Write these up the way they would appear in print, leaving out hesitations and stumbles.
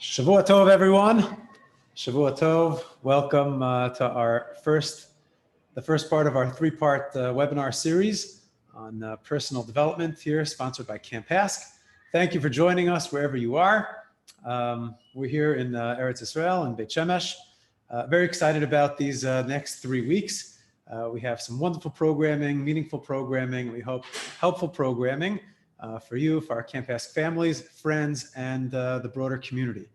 Shavua Tov, everyone. Shavua Tov. Welcome to the first part of our three-part webinar series on personal development here, sponsored by Camp Ask. Thank you for joining us wherever you are. We're here in Eretz Israel in Beit Shemesh. Very excited about these next 3 weeks. We have some wonderful programming, meaningful programming, we hope helpful programming for you, for our Camp Ask families, friends, and the broader community.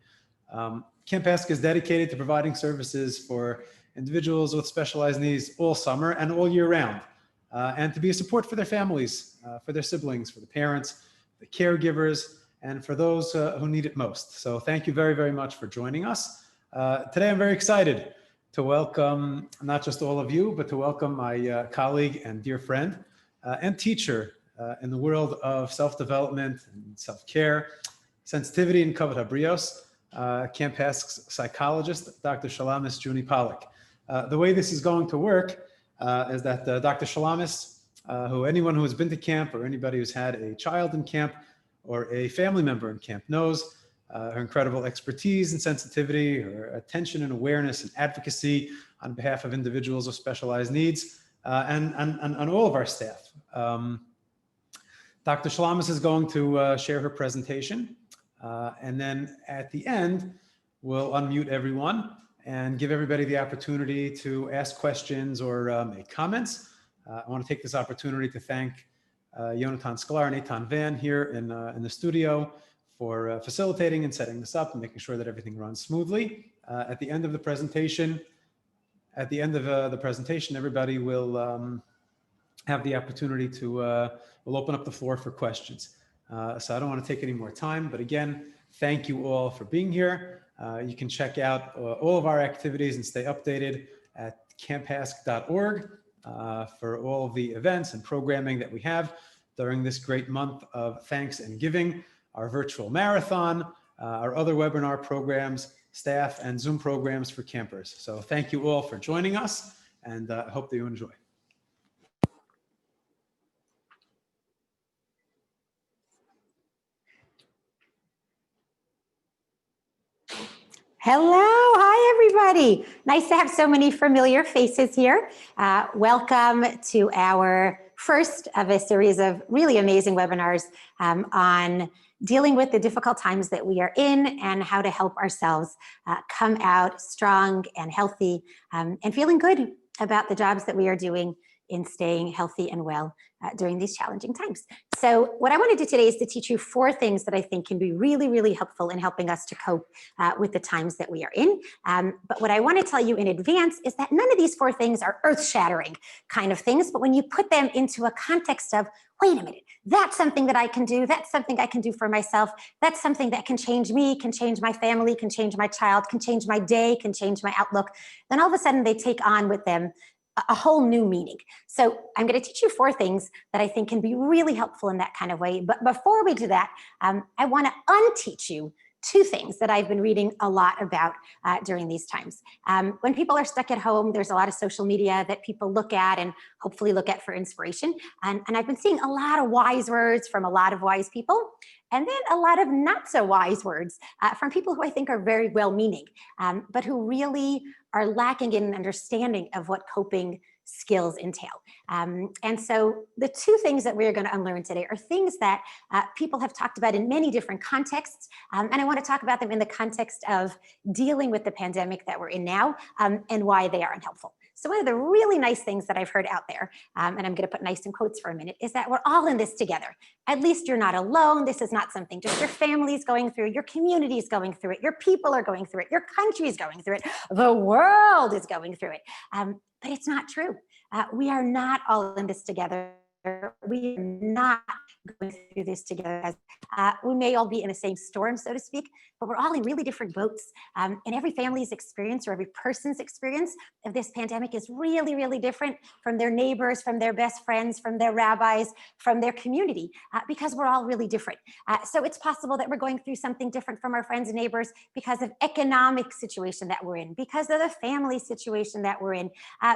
Camp Ask is dedicated to providing services for individuals with specialized needs all summer and all year round, and to be a support for their families, for their siblings, for the parents, the caregivers, and for those who need it most. So thank you very, very much for joining us. Today I'm very excited to welcome not just all of you, but to welcome my colleague and dear friend and teacher in the world of self-development and self-care, sensitivity and kavod habrios, Camp Ask's psychologist, Dr. Shulamis Juni-Pollak. The way this is going to work is that Dr. Shulamis, anyone who has been to camp or anybody who's had a child in camp or a family member in camp knows her incredible expertise and sensitivity, her attention and awareness and advocacy on behalf of individuals with specialized needs and all of our staff. Dr. Shulamis is going to share her presentation. And then at the end, we'll unmute everyone and give everybody the opportunity to ask questions or make comments. I want to take this opportunity to thank Yonatan Sklar and Eitan Van here in the studio for facilitating and setting this up and making sure that everything runs smoothly. At the end of the presentation, everybody will have the opportunity to, we'll open up the floor for questions. So I don't want to take any more time, but again, thank you all for being here. You can check out all of our activities and stay updated at campask.org for all of the events and programming that we have during this great month of thanks and giving, our virtual marathon, our other webinar programs, staff and Zoom programs for campers. So thank you all for joining us, and I hope that you enjoy. Hello, hi everybody. Nice to have so many familiar faces here. Welcome to our first of a series of really amazing webinars on dealing with the difficult times that we are in and how to help ourselves come out strong and healthy and feeling good about the jobs that we are doing in staying healthy and well during these challenging times. So what I want to do today is to teach you 4 things that I think can be really, really helpful in helping us to cope with the times that we are in. But what I want to tell you in advance is that none of these 4 things are earth-shattering kind of things, but when you put them into a context of, wait a minute, that's something that I can do, that's something I can do for myself, that's something that can change me, can change my family, can change my child, can change my day, can change my outlook, then all of a sudden they take on with them a whole new meaning. So I'm going to teach you 4 things that I think can be really helpful in that kind of way. But before we do that, I want to unteach you 2 things that I've been reading a lot about during these times. When people are stuck at home, there's a lot of social media that people look at and hopefully look at for inspiration. And I've been seeing a lot of wise words from a lot of wise people, and then a lot of not so wise words from people who I think are very well-meaning, but who really are lacking in an understanding of what coping skills entail. And so the 2 things that we're going to unlearn today are things that people have talked about in many different contexts. And I want to talk about them in the context of dealing with the pandemic that we're in now and why they are unhelpful. So one of the really nice things that I've heard out there, and I'm going to put nice in quotes for a minute, is that we're all in this together. At least you're not alone. This is not something just your family's going through, your community's going through it, your people are going through it, your country's going through it, the world is going through it. But it's not true. We are not all in this together. We are not going through this together. We may all be in the same storm, so to speak, but we're all in really different boats. And every family's experience or every person's experience of this pandemic is really, really different from their neighbors, from their best friends, from their rabbis, from their community, because we're all really different. So it's possible that we're going through something different from our friends and neighbors because of economic situation that we're in, because of the family situation that we're in,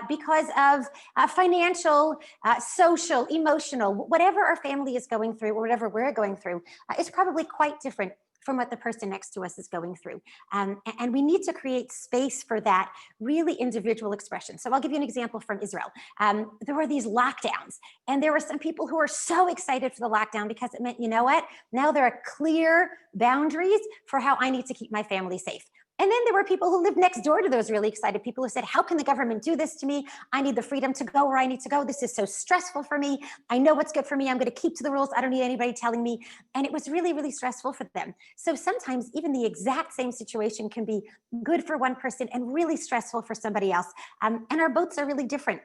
because of financial, social, emotional, whatever our family is going through, or whatever we're going through, is probably quite different from what the person next to us is going through. And we need to create space for that really individual expression. So I'll give you an example from Israel. There were these lockdowns, and there were some people who were so excited for the lockdown because it meant, you know what? Now there are clear boundaries for how I need to keep my family safe. And then there were people who lived next door to those really excited people who said, how can the government do this to me? I need the freedom to go where I need to go. This is so stressful for me. I know what's good for me. I'm going to keep to the rules. I don't need anybody telling me. And it was really, really stressful for them. So sometimes even the exact same situation can be good for one person and really stressful for somebody else. And our boats are really different.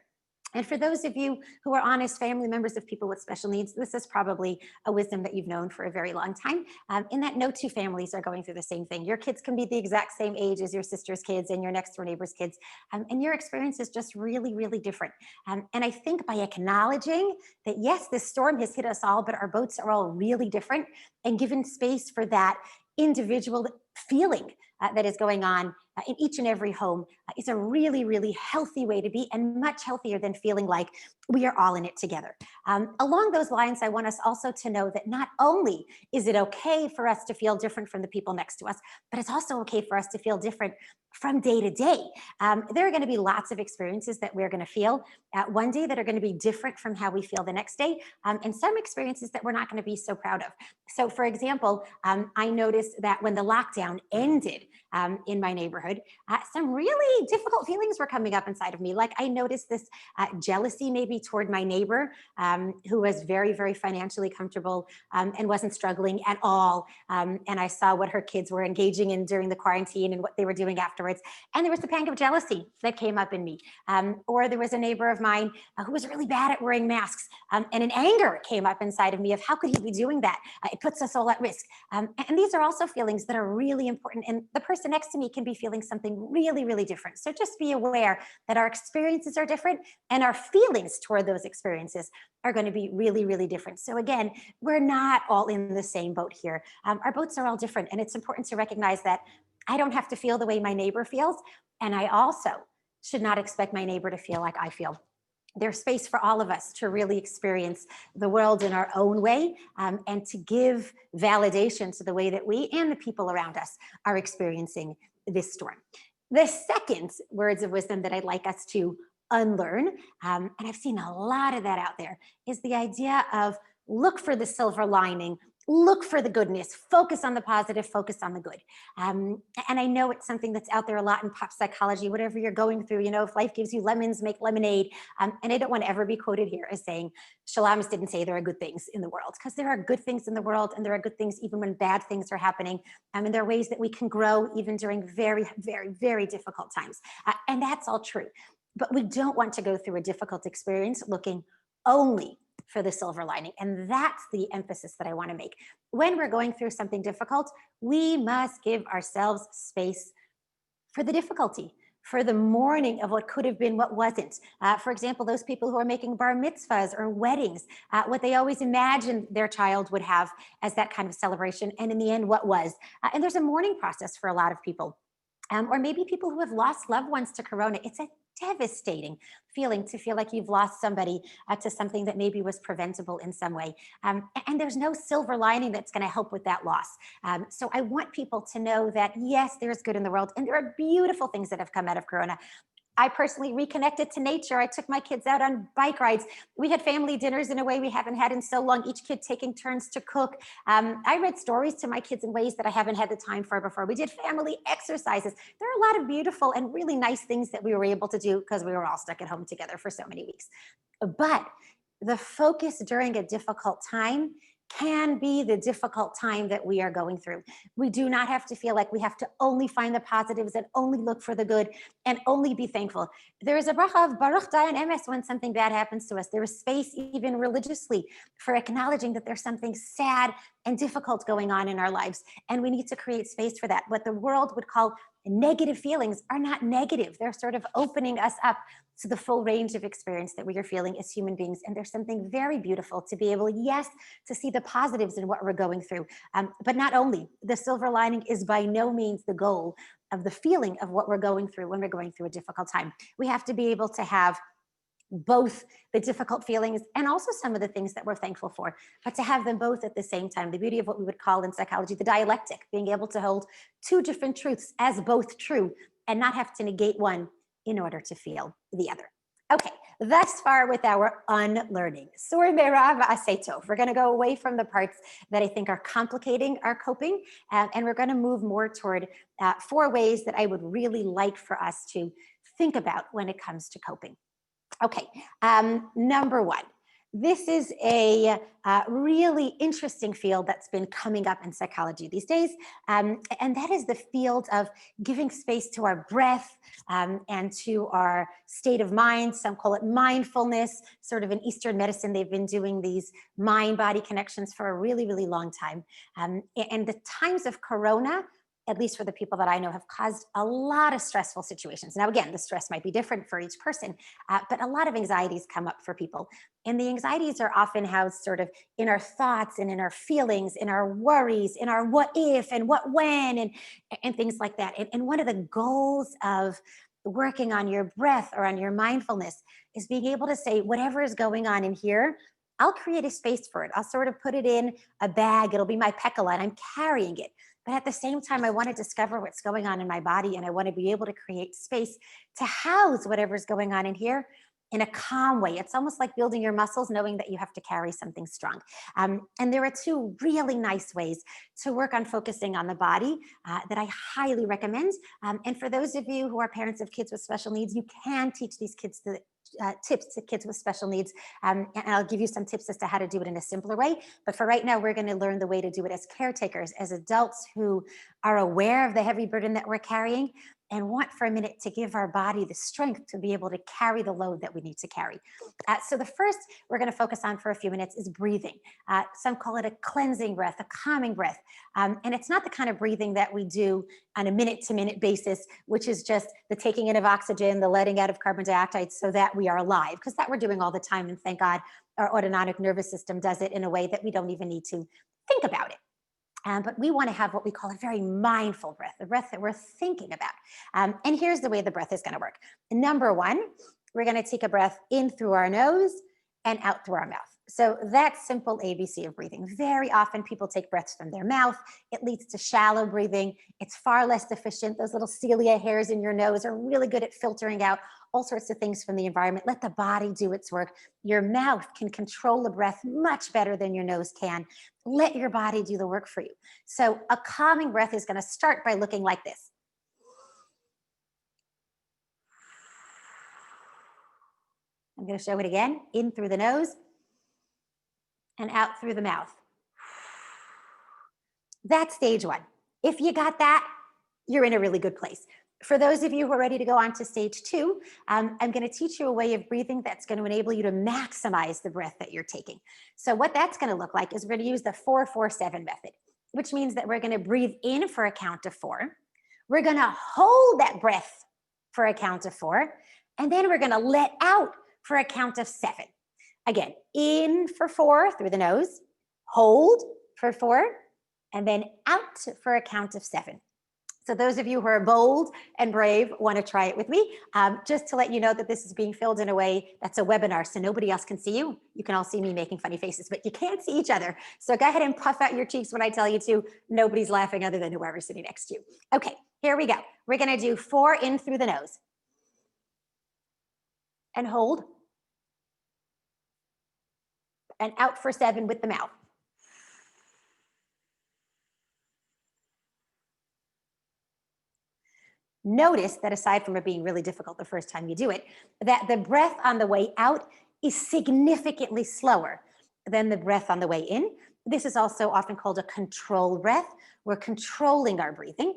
And for those of you who are honest family members of people with special needs, this is probably a wisdom that you've known for a very long time, in that no two families are going through the same thing. Your kids can be the exact same age as your sister's kids and your next door neighbor's kids, and your experience is just really, really different. And I think by acknowledging that, yes, this storm has hit us all, but our boats are all really different, and given space for that individual feeling that is going on in each and every home is a really, really healthy way to be, and much healthier than feeling like we are all in it together. Along those lines, I want us also to know that not only is it okay for us to feel different from the people next to us, but it's also okay for us to feel different from day to day. There are going to be lots of experiences that we're going to feel one day that are going to be different from how we feel the next day, and some experiences that we're not going to be so proud of. So for example, I noticed that when the lockdown ended in my neighborhood, some really difficult feelings were coming up inside of me. Like I noticed this jealousy maybe toward my neighbor who was very, very financially comfortable and wasn't struggling at all. And I saw what her kids were engaging in during the quarantine and what they were doing afterwards. And there was the pang of jealousy that came up in me. Or there was a neighbor of mine who was really bad at wearing masks. And an anger came up inside of me of how could he be doing that? It puts us all at risk. And these are also feelings that are really important. And the person next to me can be feeling something really, really different. So just be aware that our experiences are different and our feelings toward those experiences are going to be really, really different. So again, we're not all in the same boat here. Our boats are all different. And it's important to recognize that I don't have to feel the way my neighbor feels. And I also should not expect my neighbor to feel like I feel. There's space for all of us to really experience the world in our own way, and to give validation to the way that we and the people around us are experiencing this storm. The second words of wisdom that I'd like us to unlearn, and I've seen a lot of that out there, is the idea of look for the silver lining, look for the goodness, focus on the positive, focus on the good. And I know it's something that's out there a lot in pop psychology, whatever you're going through, you know, if life gives you lemons, make lemonade. And I don't want to ever be quoted here as saying, Shulamis didn't say there are good things in the world, because there are good things in the world and there are good things even when bad things are happening. And there are ways that we can grow even during very, very, very difficult times. And that's all true. But we don't want to go through a difficult experience looking only for the silver lining. And that's the emphasis that I want to make. When we're going through something difficult, we must give ourselves space for the difficulty, for the mourning of what could have been what wasn't. For example, those people who are making bar mitzvahs or weddings, what they always imagined their child would have as that kind of celebration, and in the end, what was. And there's a mourning process for a lot of people. Or maybe people who have lost loved ones to Corona. It's a devastating feeling to feel like you've lost somebody to something that maybe was preventable in some way. And there's no silver lining that's going to help with that loss. So I want people to know that, yes, there's good in the world and there are beautiful things that have come out of Corona. I personally reconnected to nature. I took my kids out on bike rides. We had family dinners in a way we haven't had in so long, each kid taking turns to cook. I read stories to my kids in ways that I haven't had the time for before. We did family exercises. There are a lot of beautiful and really nice things that we were able to do because we were all stuck at home together for so many weeks. But the focus during a difficult time can be the difficult time that we are going through. We do not have to feel like we have to only find the positives and only look for the good and only be thankful. There is a bracha of Baruch Dayan Emes when something bad happens to us. There is space even religiously for acknowledging that there's something sad and difficult going on in our lives. And we need to create space for that. What the world would call negative feelings are not negative. They're sort of opening us up to the full range of experience that we are feeling as human beings. And there's something very beautiful to be able, yes, to see the positives in what we're going through. But not only, the silver lining is by no means the goal of the feeling of what we're going through when we're going through a difficult time. We have to be able to have both the difficult feelings and also some of the things that we're thankful for, but to have them both at the same time. The beauty of what we would call in psychology the dialectic, being able to hold two different truths as both true and not have to negate one in order to feel the other. Okay, thus far with our unlearning. We're going to go away from the parts that I think are complicating our coping, and we're going to move more toward 4 ways that I would really like for us to think about when it comes to coping. Okay, number 1. This is a really interesting field that's been coming up in psychology these days, and that is the field of giving space to our breath and to our state of mind. Some call it mindfulness. Sort of in Eastern medicine, they've been doing these mind-body connections for a really, really long time. And the times of Corona, at least for the people that I know, have caused a lot of stressful situations. Now, again, the stress might be different for each person, but a lot of anxieties come up for people. And the anxieties are often housed sort of in our thoughts and in our feelings, in our worries, in our what if and what when, and things like that. And one of the goals of working on your breath or on your mindfulness is being able to say, whatever is going on in here, I'll create a space for it. I'll sort of put it in a bag. It'll be my pekala, and I'm carrying it. But at the same time, I want to discover what's going on in my body, and I want to be able to create space to house whatever's going on in here in a calm way. It's almost like building your muscles, knowing that you have to carry something strong. And there are 2 really nice ways to work on focusing on the body that I highly recommend. And for those of you who are parents of kids with special needs, you can teach these kids tips to kids with special needs. And I'll give you some tips as to how to do it in a simpler way. But for right now, we're going to learn the way to do it as caretakers, as adults who are aware of the heavy burden that we're carrying and want for a minute to give our body the strength to be able to carry the load that we need to carry. So the first we're going to focus on for a few minutes is breathing. Some call it a cleansing breath, a calming breath. And it's not the kind of breathing that we do on a minute-to-minute basis, which is just the taking in of oxygen, the letting out of carbon dioxide so that we are alive, because that we're doing all the time. And thank God our autonomic nervous system does it in a way that we don't even need to think about it. But we want to have what we call a very mindful breath, the breath that we're thinking about. And here's the way the breath is going to work. Number 1, we're going to take a breath in through our nose and out through our mouth. So that's simple ABC of breathing. Very often people take breaths from their mouth. It leads to shallow breathing. It's far less efficient. Those little cilia hairs in your nose are really good at filtering out all sorts of things from the environment. Let the body do its work. Your mouth can control the breath much better than your nose can. Let your body do the work for you. So a calming breath is going to start by looking like this. I'm going to show it again. In through the nose and out through the mouth. That's stage 1. If you got that, you're in a really good place. For those of you who are ready to go on to stage 2, I'm going to teach you a way of breathing that's going to enable you to maximize the breath that you're taking. So what that's going to look like is we're going to use the 4-4-7 method, which means that we're going to breathe in for a count of 4. We're going to hold that breath for a count of 4, and then we're going to let out for a count of 7. Again, in for 4 through the nose, hold for 4, and then out for a count of 7. So those of you who are bold and brave want to try it with me. Just to let you know that this is being filmed in a way that's a webinar, so nobody else can see you. You can all see me making funny faces, but you can't see each other. So go ahead and puff out your cheeks when I tell you to. Nobody's laughing other than whoever's sitting next to you. Okay, here we go. We're going to do 4 in through the nose. And hold. And out for 7 with the mouth. Notice that aside from it being really difficult the first time you do it, that the breath on the way out is significantly slower than the breath on the way in. This is also often called a control breath. We're controlling our breathing.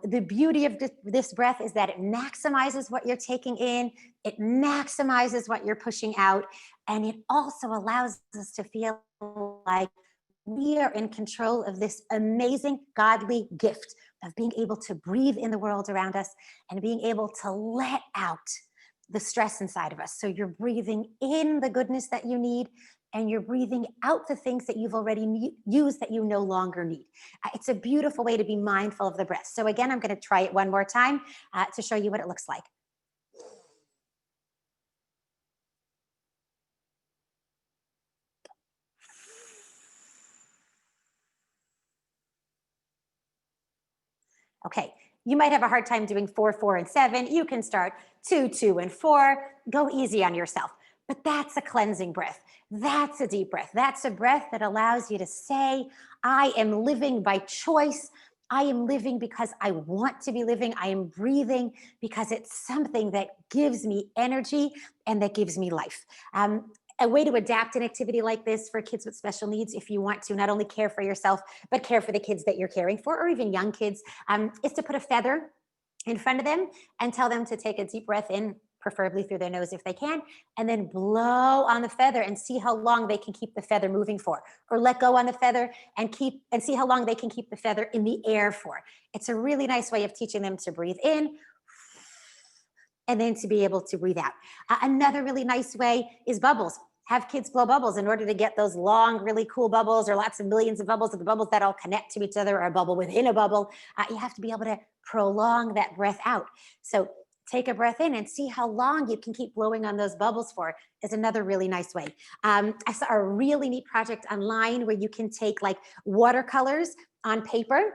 The beauty of this breath is that it maximizes what you're taking in, it maximizes what you're pushing out, and it also allows us to feel like we are in control of this amazing godly gift of being able to breathe in the world around us and being able to let out the stress inside of us. So you're breathing in the goodness that you need, and you're breathing out the things that you've already used that you no longer need. It's a beautiful way to be mindful of the breath. So again, I'm going to try it one more time to show you what it looks like. Okay, you might have a hard time doing 4, 4, and 7. You can start 2, 2, and 4. Go easy on yourself. But that's a cleansing breath. That's a deep breath. That's a breath that allows you to say, I am living by choice. I am living because I want to be living. I am breathing because it's something that gives me energy and that gives me life. A way to adapt an activity like this for kids with special needs, if you want to not only care for yourself, but care for the kids that you're caring for, or even young kids, is to put a feather in front of them and tell them to take a deep breath in, preferably through their nose if they can, and then blow on the feather and see how long they can keep the feather moving for, or let go on the feather and see how long they can keep the feather in the air for. It's a really nice way of teaching them to breathe in and then to be able to breathe out. Another really nice way is bubbles. Have kids blow bubbles in order to get those long, really cool bubbles, or lots of millions of bubbles, or the bubbles that all connect to each other, or a bubble within a bubble. You have to be able to prolong that breath out. So take a breath in and see how long you can keep blowing on those bubbles for is another really nice way. I saw a really neat project online where you can take like watercolors on paper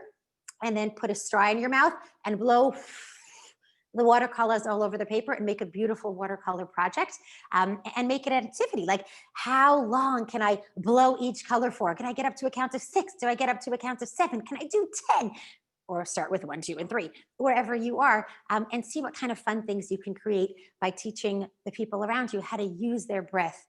and then put a straw in your mouth and blow the watercolors all over the paper and make a beautiful watercolor project, and make it an activity. Like, how long can I blow each color for? Can I get up to a count of 6? Do I get up to a count of 7? Can I do 10? Or start with 1, 2, and 3, wherever you are, and see what kind of fun things you can create by teaching the people around you how to use their breath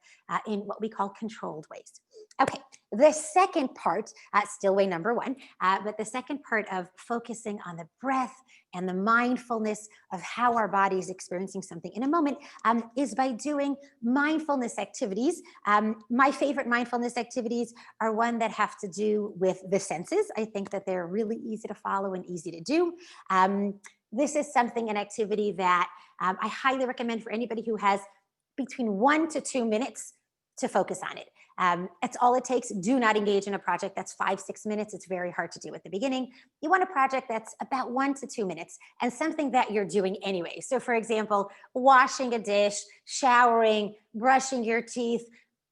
in what we call controlled ways. Okay, the second part, still way number 1, but the second part of focusing on the breath and the mindfulness of how our body is experiencing something in a moment, is by doing mindfulness activities. My favorite mindfulness activities are one that have to do with the senses. I think that they're really easy to follow and easy to do. This is an activity that I highly recommend for anybody who has between 1 to 2 minutes to focus on it. It's all it takes. Do not engage in a project that's 5, 6 minutes. It's very hard to do at the beginning. You want a project that's about 1 to 2 minutes and something that you're doing anyway. So for example, washing a dish, showering, brushing your teeth,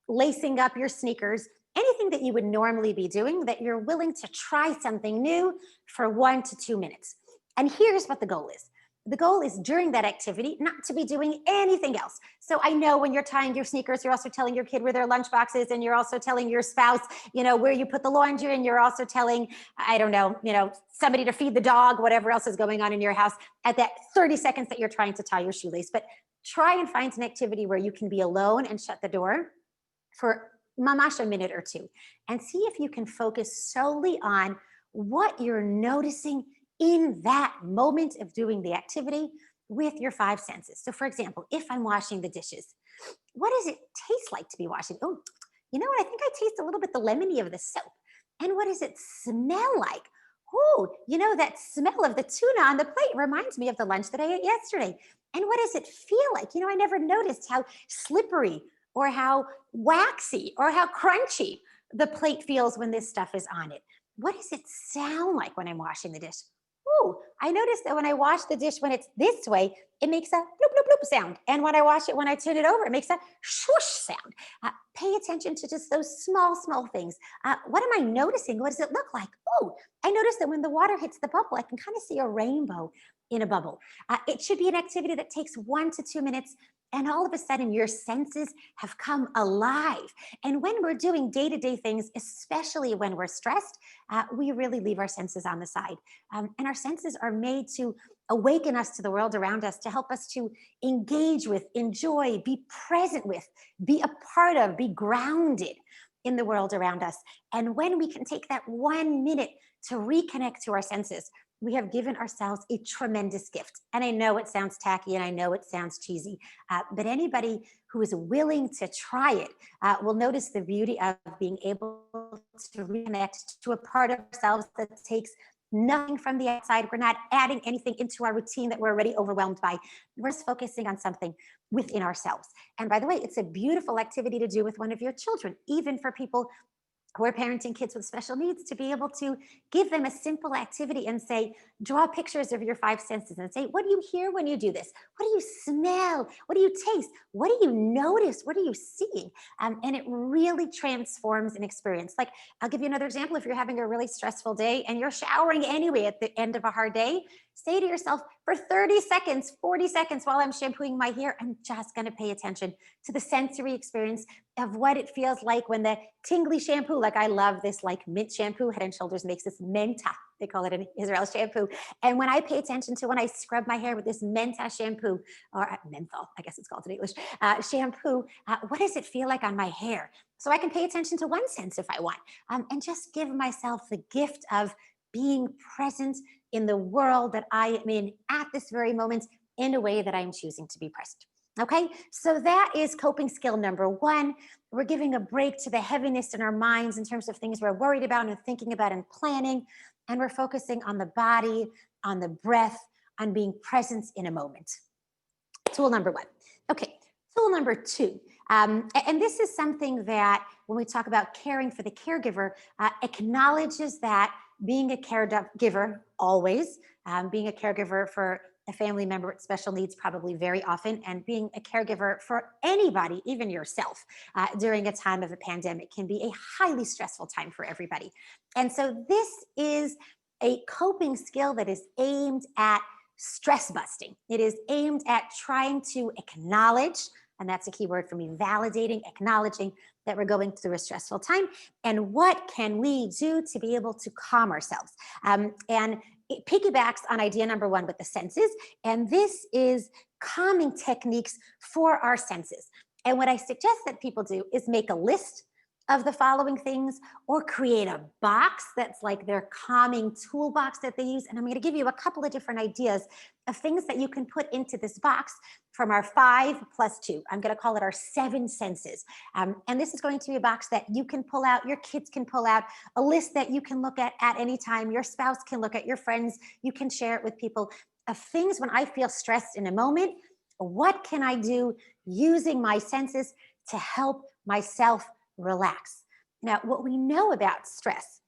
lacing up your sneakers, anything that you would normally be doing that you're willing to try something new for 1 to 2 minutes. And here's what the goal is. The goal is during that activity not to be doing anything else. So I know when you're tying your sneakers, you're also telling your kid where their lunchbox is, and you're also telling your spouse, where you put the laundry, and you're also telling, I don't know, somebody to feed the dog, whatever else is going on in your house at that 30 seconds that you're trying to tie your shoelace. But try and find an activity where you can be alone and shut the door for mamash a minute or 2, and see if you can focus solely on what you're noticing in that moment of doing the activity with your 5 senses. So for example, if I'm washing the dishes, what does it taste like to be washing? Oh, you know what? I think I taste a little bit the lemony of the soap. And what does it smell like? Oh, that smell of the tuna on the plate reminds me of the lunch that I ate yesterday. And what does it feel like? I never noticed how slippery or how waxy or how crunchy the plate feels when this stuff is on it. What does it sound like when I'm washing the dish? Oh, I noticed that when I wash the dish, when it's this way, it makes a bloop, bloop, bloop sound. And when I turn it over, it makes a swoosh sound. Pay attention to just those small, small things. What am I noticing? What does it look like? Oh, I noticed that when the water hits the bubble, I can kind of see a rainbow in a bubble. It should be an activity that takes 1 to 2 minutes. And all of a sudden, your senses have come alive. And when we're doing day-to-day things, especially when we're stressed, we really leave our senses on the side. And our senses are made to awaken us to the world around us, to help us to engage with, enjoy, be present with, be a part of, be grounded in the world around us. And when we can take that 1 minute to reconnect to our senses, we have given ourselves a tremendous gift. And I know it sounds tacky and I know it sounds cheesy, but anybody who is willing to try it will notice the beauty of being able to reconnect to a part of ourselves that takes nothing from the outside. We're not adding anything into our routine that we're already overwhelmed by. We're just focusing on something within ourselves. And by the way, it's a beautiful activity to do with one of your children, even for people who are parenting kids with special needs to be able to give them a simple activity and say, draw pictures of your five senses and say, what do you hear when you do this? What do you smell? What do you taste? What do you notice? What are you seeing? And it really transforms an experience. Like, I'll give you another example. If you're having a really stressful day and you're showering anyway at the end of a hard day, say to yourself, for 30 seconds, 40 seconds while I'm shampooing my hair, I'm just going to pay attention to the sensory experience of what it feels like when the tingly shampoo, like I love this like mint shampoo, Head and Shoulders makes this menta, they call it an Israel shampoo. And when I pay attention to when I scrub my hair with this menta shampoo, or menthol, I guess it's called in English, shampoo, what does it feel like on my hair? So I can pay attention to one sense if I want, and just give myself the gift of being present in the world that I am in at this very moment in a way that I'm choosing to be present. Okay, so that is coping skill number one. We're giving a break to the heaviness in our minds in terms of things we're worried about and thinking about and planning. And we're focusing on the body, on the breath, on being present in a moment. Tool number one. Okay, tool number two. And this is something that when we talk about caring for the caregiver, acknowledges that being a caregiver always, being a caregiver for a family member with special needs probably very often, and being a caregiver for anybody, even yourself, during a time of a pandemic can be a highly stressful time for everybody. And so this is a coping skill that is aimed at stress busting. It is aimed at trying to acknowledge, and that's a key word for me, validating, acknowledging that we're going through a stressful time, and what can we do to be able to calm ourselves. And it piggybacks on idea number one with the senses, and this is calming techniques for our senses. And what I suggest that people do is make a list of the following things, or create a box that's like their calming toolbox that they use. And I'm going to give you a couple of different ideas of things that you can put into this box from our 5+2. I'm going to call it our 7 senses. And this is going to be a box that you can pull out, your kids can pull out, a list that you can look at any time, your spouse can look at, your friends, you can share it with people, of things when I feel stressed in a moment. What can I do using my senses to help myself relax? Now, what we know about stress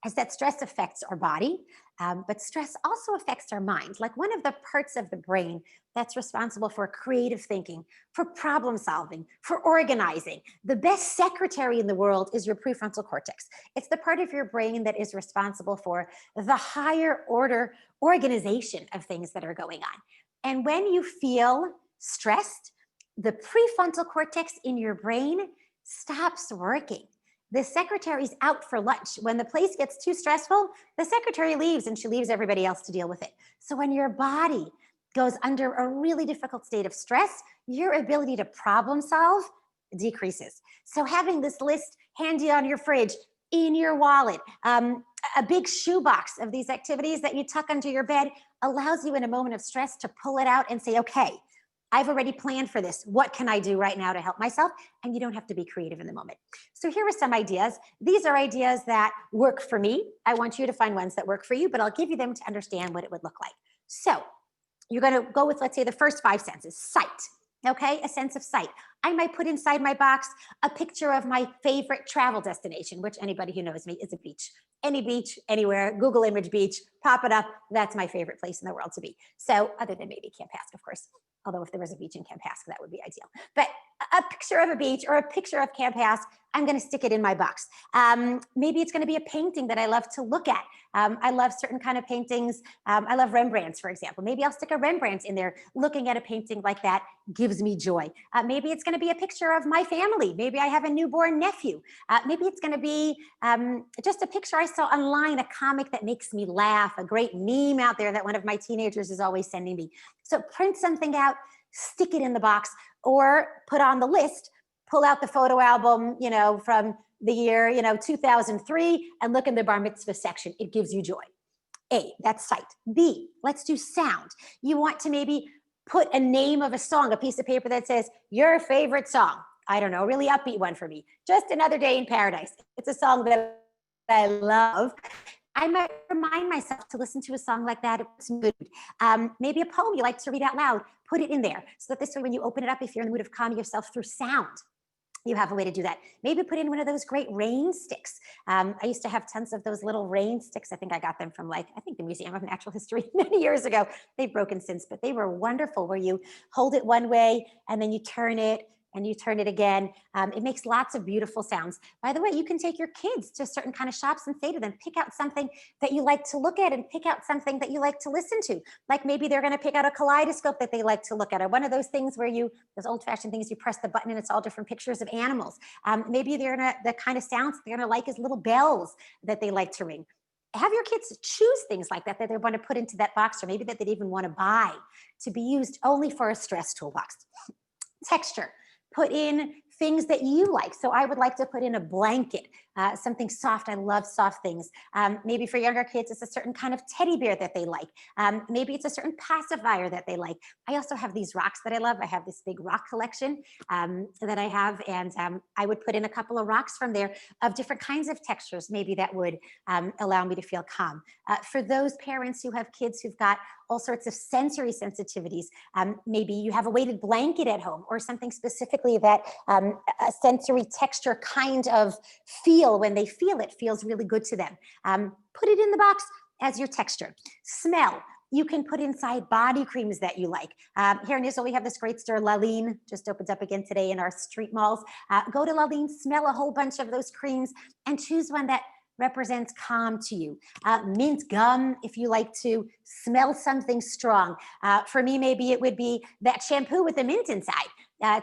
is that stress affects our body, but stress also affects our mind. Like, one of the parts of the brain that's responsible for creative thinking, for problem solving, for organizing. The best secretary in the world is your prefrontal cortex. It's the part of your brain that is responsible for the higher order organization of things that are going on. And when you feel stressed, the prefrontal cortex in your brain stops working. The secretary's out for lunch. When the place gets too stressful, the secretary leaves and she leaves everybody else to deal with it. So when your body goes under a really difficult state of stress, your ability to problem solve decreases. So having this list handy on your fridge, in your wallet, a big shoebox of these activities that you tuck under your bed allows you in a moment of stress to pull it out and say, okay, I've already planned for this. What can I do right now to help myself? And you don't have to be creative in the moment. So here are some ideas. These are ideas that work for me. I want you to find ones that work for you, but I'll give you them to understand what it would look like. So you're going to go with, let's say, the first 5 senses. Sight. Okay, a sense of sight. I might put inside my box a picture of my favorite travel destination, which anybody who knows me is a beach. Any beach, anywhere, Google image beach, pop it up. That's my favorite place in the world to be. So, other than maybe Camp Hask, of course. Although if there was a beach in Camp Hask, that would be ideal. But a picture of a beach or a picture of Camp Hask, I'm going to stick it in my box. Maybe it's going to be a painting that I love to look at. I love certain kind of paintings. I love Rembrandts, for example. Maybe I'll stick a Rembrandt in there. Looking at a painting like that gives me joy. Maybe it's going to be a picture of my family. Maybe I have a newborn nephew. Maybe it's going to be just a picture I saw online, a comic that makes me laugh, a great meme out there that one of my teenagers is always sending me. So print something out, stick it in the box, or put on the list, pull out the photo album, from the year, 2003, and look in the bar mitzvah section. It gives you joy. A, that's sight. B, let's do sound. You want to maybe put a name of a song, a piece of paper that says your favorite song. I don't know, really upbeat one for me. Just Another Day in Paradise. It's a song that I love. I might remind myself to listen to a song like that. It's mood. Maybe a poem you like to read out loud. Put it in there so that this way, when you open it up, if you're in the mood of calming yourself through sound, you have a way to do that. Maybe put in one of those great rain sticks. I used to have tons of those little rain sticks. I think I got them from I think the Museum of Natural History many years ago. They've broken since, but they were wonderful, where you hold it one way and then you turn it and you turn it again. It makes lots of beautiful sounds. By the way, you can take your kids to certain kind of shops and say to them, pick out something that you like to look at and pick out something that you like to listen to. Like maybe they're going to pick out a kaleidoscope that they like to look at, or one of those things where those old fashioned things, you press the button and it's all different pictures of animals. Maybe the kind of sounds they're going to like is little bells that they like to ring. Have your kids choose things like that they want to put into that box, or maybe that they'd even want to buy to be used only for a stress toolbox. Texture. Put in things that you like. So I would like to put in a blanket, something soft. I love soft things. Maybe for younger kids, it's a certain kind of teddy bear that they like. Maybe it's a certain pacifier that they like. I also have these rocks that I love. I have this big rock collection that I have, and I would put in a couple of rocks from there of different kinds of textures, maybe that would allow me to feel calm. For those parents who have kids who've got all sorts of sensory sensitivities, maybe you have a weighted blanket at home or something specifically that a sensory texture kind of feel, when they feel it, feels really good to them. Put it in the box as your texture. Smell. You can put inside body creams that you like. Here in Israel, we have this great store, Laline, just opens up again today in our street malls. Go to Laline, smell a whole bunch of those creams, and choose one that represents calm to you. Mint gum, if you like to smell something strong. For me, maybe it would be that shampoo with the mint inside,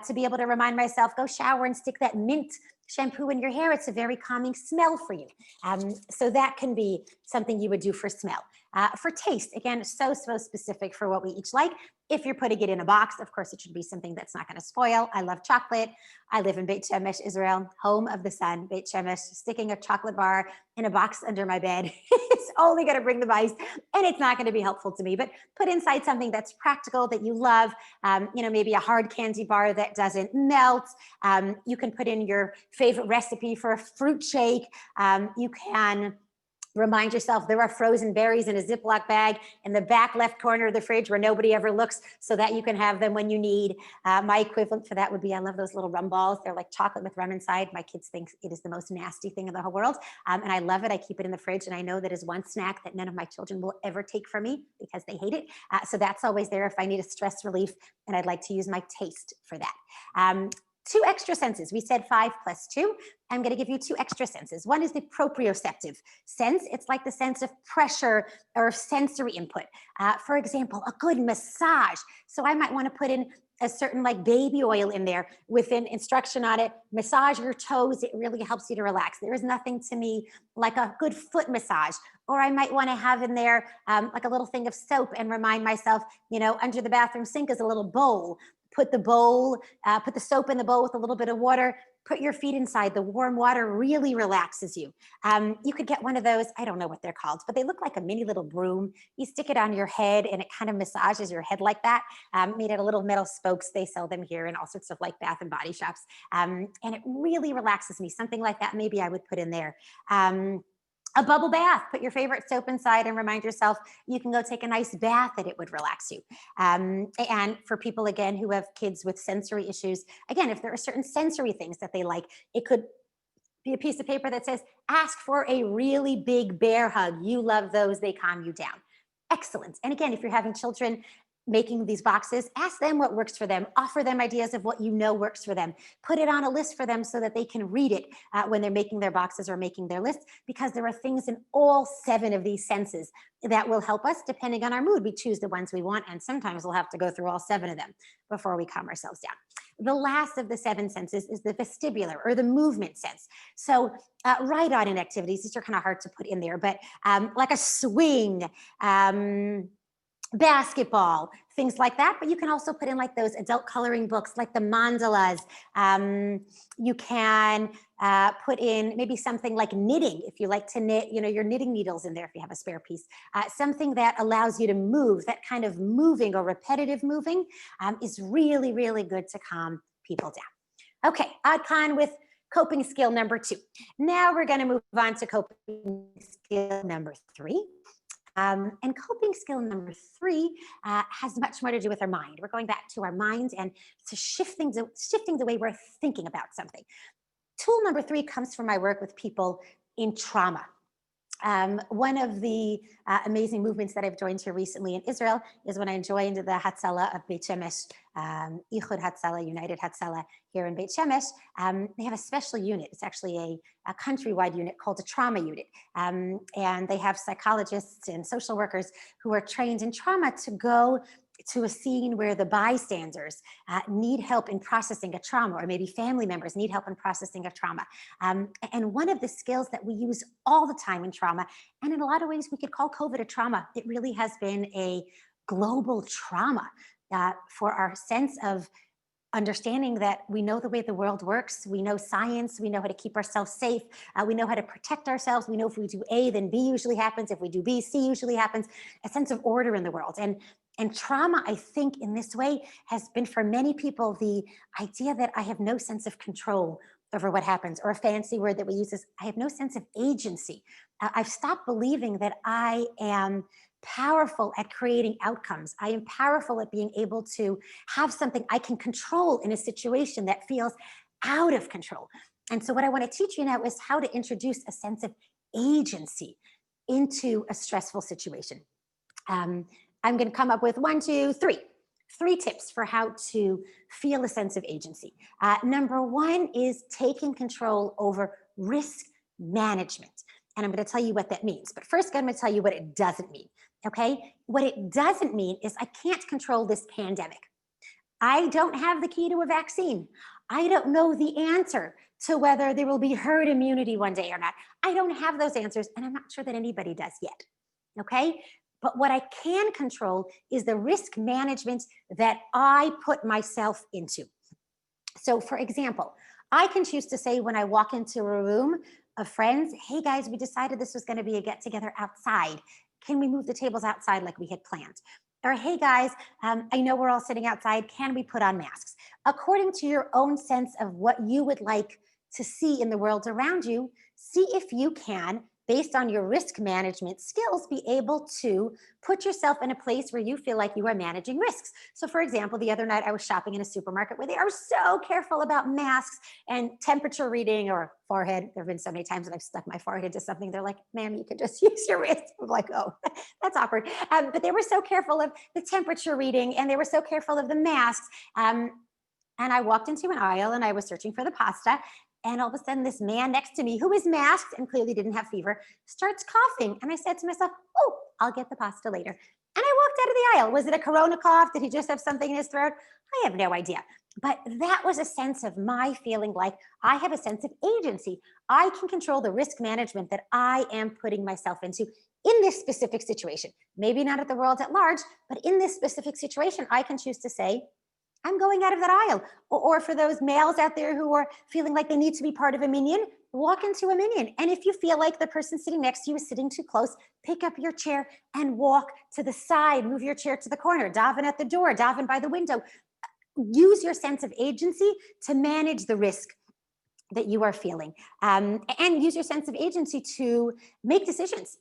to be able to remind myself, go shower and stick that mint shampoo in your hair. It's a very calming smell for you. So that can be something you would do for smell. For taste, again, so specific for what we each like. If you're putting it in a box, of course, it should be something that's not going to spoil. I love chocolate. I live in Beit Shemesh, Israel, home of the sun. Beit Shemesh, sticking a chocolate bar in a box under my bed is only going to bring the mice, and it's not going to be helpful to me. But put inside something that's practical, that you love. Maybe a hard candy bar that doesn't melt. You can put in your favorite recipe for a fruit shake. You can remind yourself there are frozen berries in a Ziploc bag in the back left corner of the fridge where nobody ever looks, so that you can have them when you need. My equivalent for that would be, I love those little rum balls. They're like chocolate with rum inside. My kids think it is the most nasty thing in the whole world. And I love it. I keep it in the fridge, and I know that is one snack that none of my children will ever take from me because they hate it. So that's always there if I need a stress relief, and I'd like to use my taste for that. 2 extra senses. We said 5 plus 2. I'm going to give you 2 extra senses. One is the proprioceptive sense. It's like the sense of pressure or sensory input. For example, a good massage. So I might want to put in a certain baby oil in there with an instruction on it. Massage your toes. It really helps you to relax. There is nothing to me like a good foot massage. Or I might want to have in there like a little thing of soap and remind myself, under the bathroom sink is a little bowl. Put the soap in the bowl with a little bit of water, put your feet inside. The warm water really relaxes you. You could get one of those, I don't know what they're called, but they look like a mini little broom. You stick it on your head and it kind of massages your head like that. Made out of little metal spokes. They sell them here in all sorts of bath and body shops. And it really relaxes me. Something like that maybe I would put in there. A bubble bath. Put your favorite soap inside and remind yourself you can go take a nice bath and it would relax you. And for people, again, who have kids with sensory issues, again, if there are certain sensory things that they like, it could be a piece of paper that says, ask for a really big bear hug. You love those. They calm you down. Excellent. And again, if you're having children making these boxes, ask them what works for them. Offer them ideas of what works for them. Put it on a list for them so that they can read it when they're making their boxes or making their lists, because there are things in all 7 of these senses that will help us depending on our mood. We choose the ones we want, and sometimes we'll have to go through all 7 of them before we calm ourselves down. The last of the 7 senses is the vestibular, or the movement sense. So ride-on in activities, these are kind of hard to put in there, but like a swing, basketball, things like that. But you can also put in those adult coloring books, like the mandalas. You can put in maybe something like knitting, if you like to knit, your knitting needles in there if you have a spare piece. Something that allows you to move. That kind of moving or repetitive moving is really, really good to calm people down. Okay, Adkan with coping skill number 2. Now we're going to move on to coping skill number 3. And coping skill number three has much more to do with our mind. We're going back to our minds and to shifting the way we're thinking about something. Tool number three comes from my work with people in trauma. One of the amazing movements that I've joined here recently in Israel is when I joined the Hatzalah of Beit Shemesh, Ichud Hatzalah, United Hatzalah here in Beit Shemesh. They have a special unit. It's actually a countrywide unit called a trauma unit. And they have psychologists and social workers who are trained in trauma to go to a scene where the bystanders need help in processing a trauma, or maybe family members need help in processing a trauma. And one of the skills that we use all the time in trauma, and in a lot of ways we could call COVID a trauma, it really has been a global trauma for our sense of understanding that we know the way the world works, we know science, we know how to keep ourselves safe, we know how to protect ourselves, we know if we do A, then B usually happens, if we do B, C usually happens, a sense of order in the world. And trauma, I think, in this way has been for many people the idea that I have no sense of control over what happens, or a fancy word that we use is I have no sense of agency. I've stopped believing that I am powerful at creating outcomes. I am powerful at being able to have something I can control in a situation that feels out of control. And so what I want to teach you now is how to introduce a sense of agency into a stressful situation. I'm going to come up with three tips for how to feel a sense of agency. Number one is taking control over risk management. And I'm going to tell you what that means. But first, I'm going to tell you what it doesn't mean. Okay? What it doesn't mean is I can't control this pandemic. I don't have the key to a vaccine. I don't know the answer to whether there will be herd immunity one day or not. I don't have those answers, and I'm not sure that anybody does yet. Okay? But what I can control is the risk management that I put myself into. So for example, I can choose to say when I walk into a room of friends, hey guys, we decided this was going to be a get together outside. Can we move the tables outside like we had planned? Or hey guys, I know we're all sitting outside. Can we put on masks? According to your own sense of what you would like to see in the world around you, see if you can, based on your risk management skills, be able to put yourself in a place where you feel like you are managing risks. So for example, the other night I was shopping in a supermarket where they are so careful about masks and temperature reading or forehead. There have been so many times that I've stuck my forehead into something. They're like, ma'am, you could just use your wrist. I'm like, oh, that's awkward. But they were so careful of the temperature reading and they were so careful of the masks. And I walked into an aisle and I was searching for the pasta. And all of a sudden, this man next to me, who is masked and clearly didn't have fever, starts coughing. And I said to myself, oh, I'll get the pasta later. And I walked out of the aisle. Was it a corona cough? Did he just have something in his throat? I have no idea. But that was a sense of my feeling like I have a sense of agency. I can control the risk management that I am putting myself into in this specific situation. Maybe not at the world at large, but in this specific situation, I can choose to say, I'm going out of that aisle. Or for those males out there who are feeling like they need to be part of a minyan, walk into a minyan. And if you feel like the person sitting next to you is sitting too close, pick up your chair and walk to the side, move your chair to the corner, daven at the door, daven by the window. Use your sense of agency to manage the risk that you are feeling. And use your sense of agency to make decisions.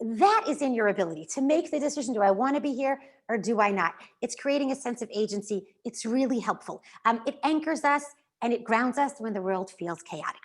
That is in your ability to make the decision. Do I want to be here or do I not? It's creating a sense of agency. It's really helpful. It anchors us and it grounds us when the world feels chaotic.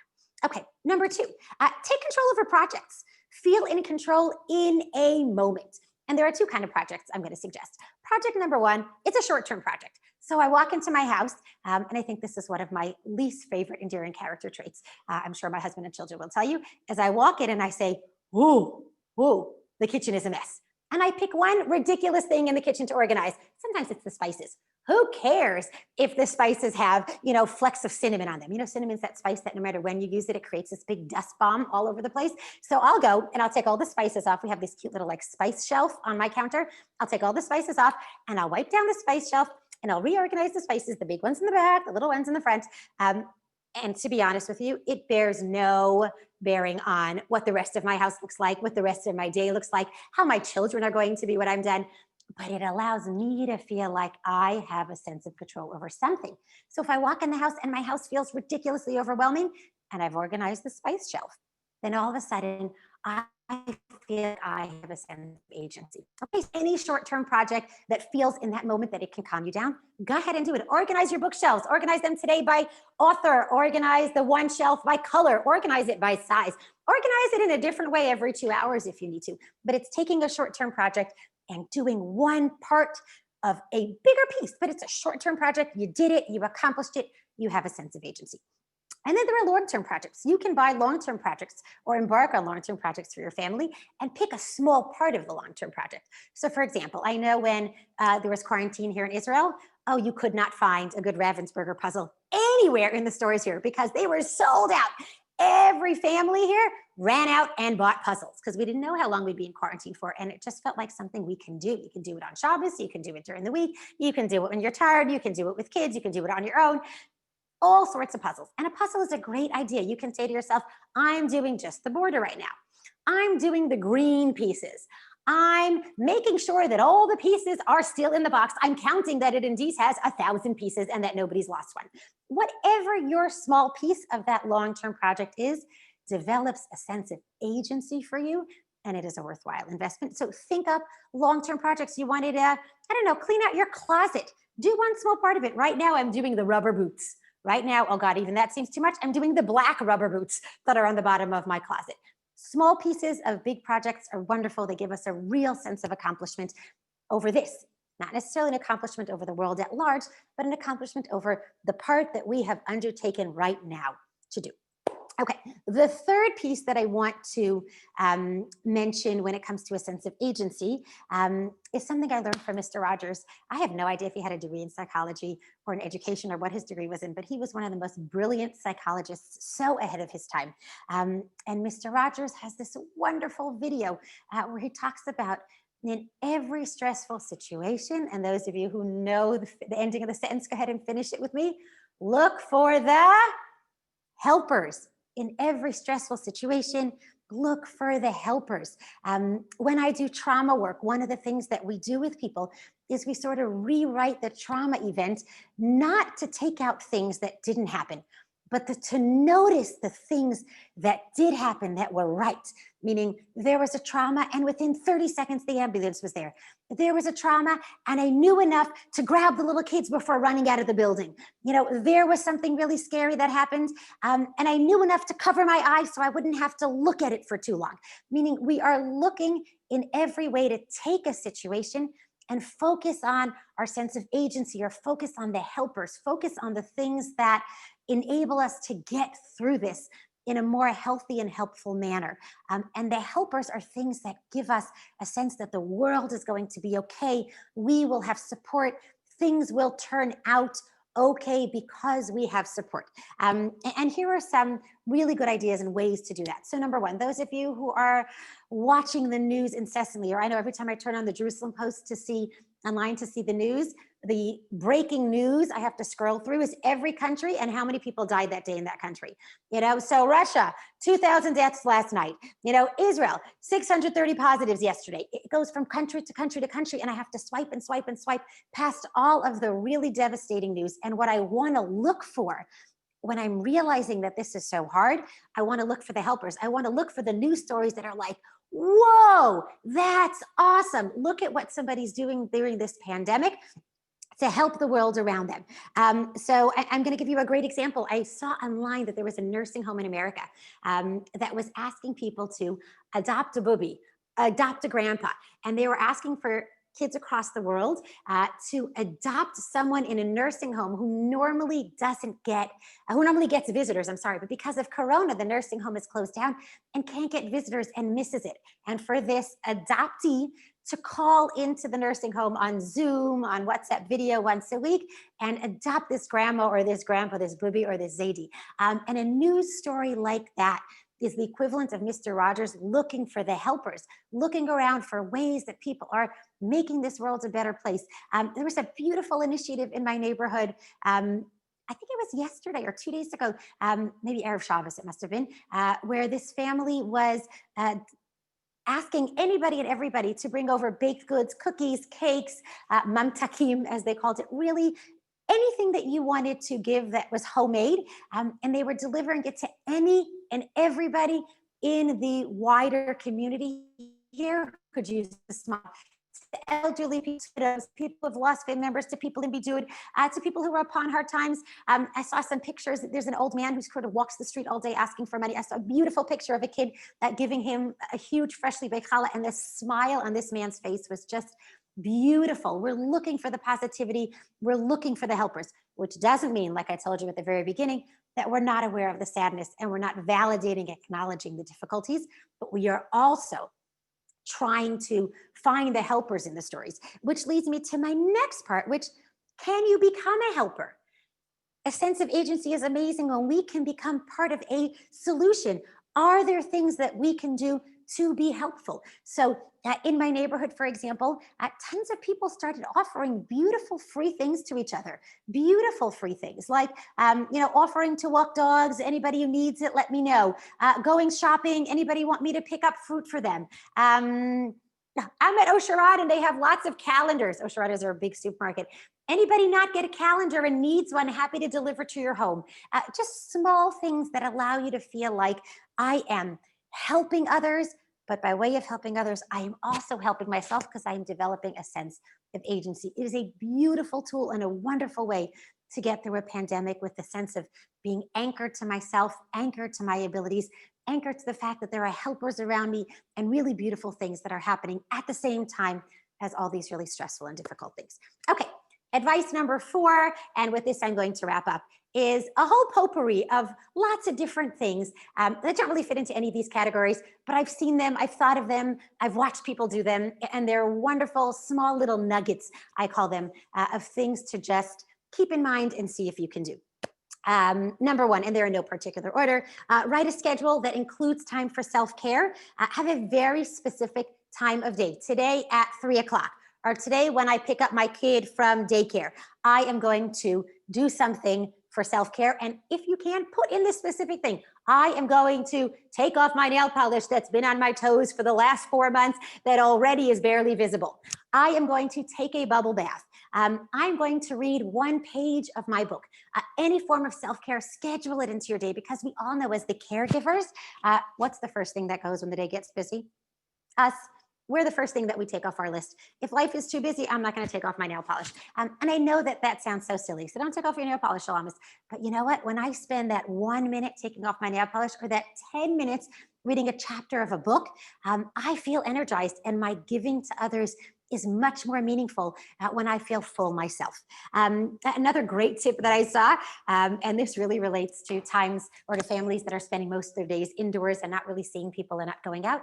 Okay, number two, take control over projects. Feel in control in a moment. And there are two kinds of projects I'm going to suggest. Project number one, it's a short-term project. So I walk into my house, and I think this is one of my least favorite endearing character traits. I'm sure my husband and children will tell you. As I walk in and I say, ooh, whoa, the kitchen is a mess. And I pick one ridiculous thing in the kitchen to organize. Sometimes it's the spices. Who cares if the spices have, flecks of cinnamon on them? Cinnamon's that spice that no matter when you use it, it creates this big dust bomb all over the place. So I'll go and I'll take all the spices off. We have this cute little spice shelf on my counter. I'll take all the spices off and I'll wipe down the spice shelf and I'll reorganize the spices, the big ones in the back, the little ones in the front. And to be honest with you, it bears no bearing on what the rest of my house looks like, what the rest of my day looks like, how my children are going to be when I'm done. But it allows me to feel like I have a sense of control over something. So if I walk in the house and my house feels ridiculously overwhelming and I've organized the spice shelf, then all of a sudden I feel like I have a sense of agency. Okay, so any short-term project that feels in that moment that it can calm you down, go ahead and do it. Organize your bookshelves. Organize them today by author. Organize the one shelf by color. Organize it by size. Organize it in a different way every 2 hours if you need to. But it's taking a short-term project and doing one part of a bigger piece. But it's a short-term project. You did it. You accomplished it. You have a sense of agency. And then there are long-term projects. You can buy long-term projects or embark on long-term projects for your family and pick a small part of the long-term project. So for example, I know when there was quarantine here in Israel, oh, you could not find a good Ravensburger puzzle anywhere in the stores here because they were sold out. Every family here ran out and bought puzzles because we didn't know how long we'd be in quarantine for. And it just felt like something we can do. You can do it on Shabbos. You can do it during the week. You can do it when you're tired. You can do it with kids. You can do it on your own. All sorts of puzzles. And a puzzle is a great idea. You can say to yourself, I'm doing just the border right now. I'm doing the green pieces. I'm making sure that all the pieces are still in the box. I'm counting that it indeed has 1,000 pieces and that nobody's lost one. Whatever your small piece of that long-term project is, develops a sense of agency for you, and it is a worthwhile investment. So think up long-term projects. You wanted to, I don't know, clean out your closet. Do one small part of it. Right now, I'm doing the rubber boots. Right now, oh God, even that seems too much. I'm doing the black rubber boots that are on the bottom of my closet. Small pieces of big projects are wonderful. They give us a real sense of accomplishment over this. Not necessarily an accomplishment over the world at large, but an accomplishment over the part that we have undertaken right now to do. Okay, the third piece that I want to mention when it comes to a sense of agency is something I learned from Mr. Rogers. I have no idea if he had a degree in psychology or in education or what his degree was in, but he was one of the most brilliant psychologists, so ahead of his time. And Mr. Rogers has this wonderful video where he talks about in every stressful situation, and those of you who know the ending of the sentence, go ahead and finish it with me. Look for the helpers. In every stressful situation, look for the helpers. When I do trauma work, one of the things that we do with people is we sort of rewrite the trauma event, not to take out things that didn't happen, but to notice the things that did happen that were right. Meaning there was a trauma and within 30 seconds, the ambulance was there. There was a trauma and I knew enough to grab the little kids before running out of the building. You know, there was something really scary that happened and I knew enough to cover my eyes so I wouldn't have to look at it for too long. Meaning we are looking in every way to take a situation and focus on our sense of agency, or focus on the helpers, focus on the things that enable us to get through this in a more healthy and helpful manner. And the helpers are things that give us a sense that the world is going to be okay. We will have support. Things will turn out okay because we have support. And here are some really good ideas and ways to do that. So number one, those of you who are watching the news incessantly, or I know every time I turn on the Jerusalem Post to see online to see the news, the breaking news I have to scroll through is every country and how many people died that day in that country. You know, so Russia, 2,000 deaths last night. You know, Israel, 630 positives yesterday. It goes from country to country to country, and I have to swipe and swipe and swipe past all of the really devastating news. And what I want to look for when I'm realizing that this is so hard, I want to look for the helpers. I want to look for the news stories that are like, whoa, that's awesome. Look at what somebody's doing during this pandemic to help the world around them. So I'm going to give you a great example. I saw online that there was a nursing home in America that was asking people to adopt a booby, adopt a grandpa, and they were asking for kids across the world to adopt someone in a nursing home who normally gets visitors, I'm sorry, but because of Corona, the nursing home is closed down and can't get visitors and misses it. And for this adoptee to call into the nursing home on Zoom, on WhatsApp video once a week and adopt this grandma or this grandpa, this booby or this zaidi. And a news story like that is the equivalent of Mr. Rogers looking for the helpers, looking around for ways that people are making this world a better place. There was a beautiful initiative in my neighborhood. I think it was yesterday or 2 days ago, maybe Erev Shabbos it must have been, where this family was asking anybody and everybody to bring over baked goods, cookies, cakes, mamtakim, as they called it, really anything that you wanted to give that was homemade. And they were delivering it to any and everybody in the wider community here could use a smile. To elderly people, people who have lost family members, to people in Bidud, to people who are upon hard times. I saw some pictures. There's an old man who sort of walks the street all day asking for money. I saw a beautiful picture of a kid giving him a huge freshly baked challah, and the smile on this man's face was just beautiful. We're looking for the positivity. We're looking for the helpers, which doesn't mean, like I told you at the very beginning, that we're not aware of the sadness and we're not validating, acknowledging the difficulties, but we are also trying to find the helpers in the stories, which leads me to my next part, which, can you become a helper? A sense of agency is amazing when we can become part of a solution. Are there things that we can do to be helpful? So in my neighborhood, for example, tons of people started offering beautiful free things to each other. Beautiful free things like, offering to walk dogs. Anybody who needs it, let me know. Going shopping. Anybody want me to pick up fruit for them? I'm at Osherad and they have lots of calendars. Osherad is our big supermarket. Anybody not get a calendar and needs one, happy to deliver to your home. Just small things that allow you to feel like I am helping others, but by way of helping others, I am also helping myself because I am developing a sense of agency. It is a beautiful tool and a wonderful way to get through a pandemic, with the sense of being anchored to myself, anchored to my abilities, anchored to the fact that there are helpers around me and really beautiful things that are happening at the same time as all these really stressful and difficult things. Okay, advice number 4, and with this I'm going to wrap up, is a whole potpourri of lots of different things that don't really fit into any of these categories, but I've seen them, I've thought of them, I've watched people do them, and they're wonderful, small little nuggets, I call them, of things to just keep in mind and see if you can do. Number 1, and they're in no particular order, write a schedule that includes time for self-care. Have a very specific time of day. Today at 3 o'clock, or today when I pick up my kid from daycare, I am going to do something for self-care. And if you can, put in this specific thing. I am going to take off my nail polish that's been on my toes for the last 4 months that already is barely visible. I am going to take a bubble bath. I'm going to read 1 page of my book. Any form of self-care, schedule it into your day, because we all know as the caregivers, what's the first thing that goes when the day gets busy? Us. We're the first thing that we take off our list. If life is too busy, I'm not going to take off my nail polish. And I know that that sounds so silly, so don't take off your nail polish, Shulamis. But you know what? When I spend that 1 minute taking off my nail polish, or that 10 minutes reading a chapter of a book, I feel energized, and my giving to others is much more meaningful when I feel full myself. Another great tip that I saw, and this really relates to times or to families that are spending most of their days indoors and not really seeing people and not going out,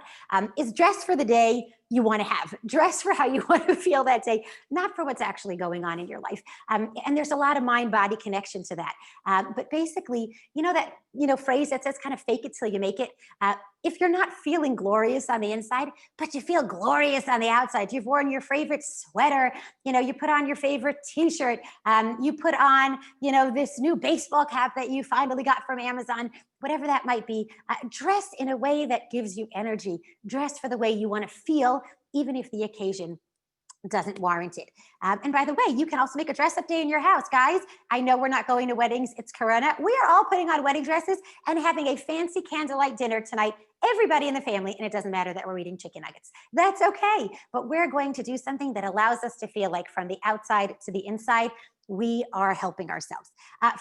is dress for the day you want to have. Dress for how you want to feel that day, not for what's actually going on in your life. And there's a lot of mind-body connection to that. But basically, that phrase that says kind of fake it till you make it. If you're not feeling glorious on the inside, but you feel glorious on the outside, you've worn your favorite sweater, you put on your favorite t-shirt, you put on, this new baseball cap that you finally got from Amazon, whatever that might be, dress in a way that gives you energy, dress for the way you want to feel, even if the occasion doesn't warrant it. And by the way, you can also make a dress-up day in your house, guys. I know we're not going to weddings, it's Corona. We are all putting on wedding dresses and having a fancy candlelight dinner tonight, everybody in the family, and it doesn't matter that we're eating chicken nuggets. That's okay, but we're going to do something that allows us to feel like from the outside to the inside, we are helping ourselves.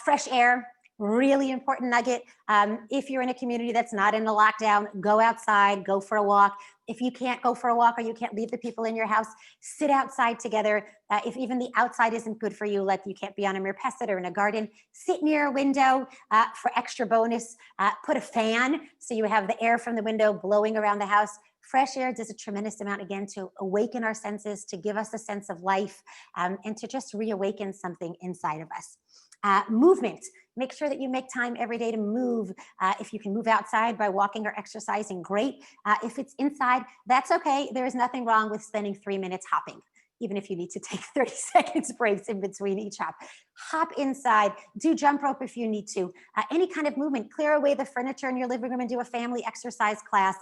Fresh air, really important nugget. If you're in a community that's not in a lockdown, go outside, go for a walk. If you can't go for a walk or you can't leave the people in your house, sit outside together. If even the outside isn't good for you, like you can't be on a mirpesset or in a garden, sit near a window for extra bonus. Put a fan so you have the air from the window blowing around the house. Fresh air does a tremendous amount, again, to awaken our senses, to give us a sense of life, and to just reawaken something inside of us. Movement. Make sure that you make time every day to move. If you can move outside by walking or exercising, great. If it's inside, that's okay. There is nothing wrong with spending 3 minutes hopping, even if you need to take 30 seconds breaks in between each hop. Hop inside, do jump rope if you need to. Any kind of movement, clear away the furniture in your living room and do a family exercise class.